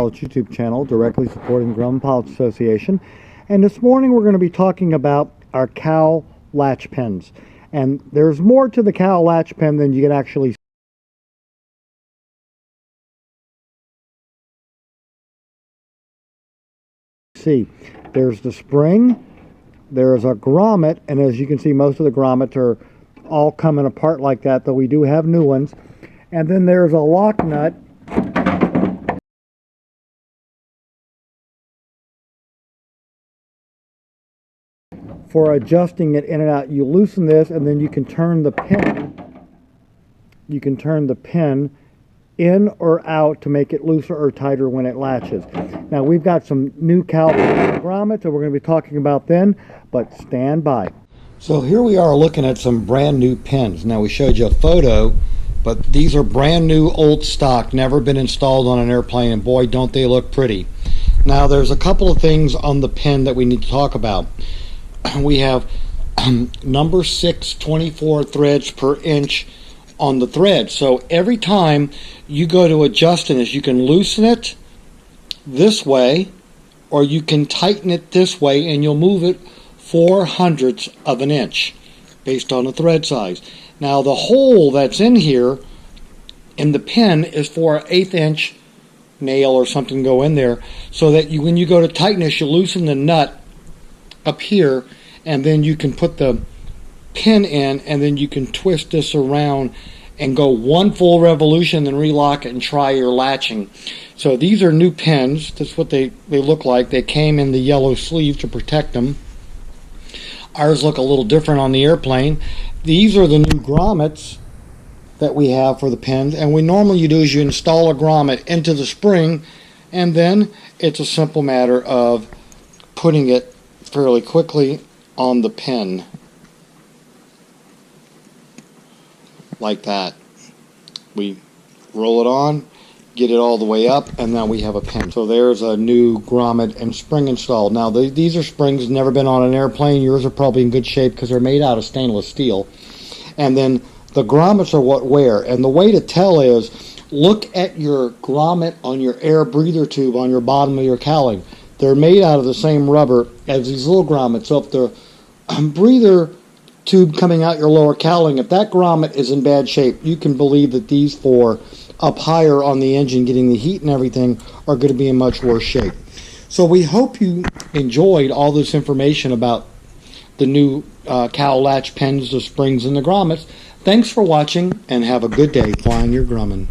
Pilot's YouTube channel, directly supporting Grumman Pilot's Association. And this morning we're going to be talking about our Cowl Latch Pins. And there's more to the Cowl Latch Pin than you can actually see. There's the spring, there's a grommet, and as you can see, most of the grommets are all coming apart like that, though we do have new ones. And then there's a lock nut for adjusting it in and out. You loosen this and then you can turn the pin. You can turn the pin in or out to make it looser or tighter when it latches. Now we've got some new cowl grommets that we're going to be talking about then, but stand by. So here we are looking at some brand new pins. Now we showed you a photo, but these are brand new, old stock, never been installed on an airplane, and boy don't they look pretty. Now there's a couple of things on the pin that we need to talk about. We have number 6 24 threads per inch on the thread. So every time you go to adjusting this, you can loosen it this way or you can tighten it this way, and you'll move it 4/100ths of an inch based on the thread size. Now the hole that's in here in the pin is for an 1/8 inch nail or something to go in there, so that when you go to tighten this, you loosen the nut up here, and then you can put the pin in, and then you can twist this around and go one full revolution, then relock it and try your latching. So these are new pins. That's what they look like. They came in the yellow sleeve to protect them. Ours look a little different on the airplane. These are the new grommets that we have for the pins, and what normally you do is you install a grommet into the spring, and then it's a simple matter of putting it fairly quickly on the pin like that. We roll it on, get it all the way up, and now we have a pin. So there's a new grommet and spring installed. Now these are springs, never been on an airplane. Yours are probably in good shape because they're made out of stainless steel. And then the grommets are what wear, and the way to tell is look at your grommet on your air breather tube on your bottom of your cowling. They're made out of the same rubber as these little grommets. So if the breather tube coming out your lower cowling, if that grommet is in bad shape, you can believe that these four up higher on the engine getting the heat and everything are going to be in much worse shape. So we hope you enjoyed all this information about the new cowl latch pins, the springs, and the grommets. Thanks for watching, and have a good day flying your Grumman.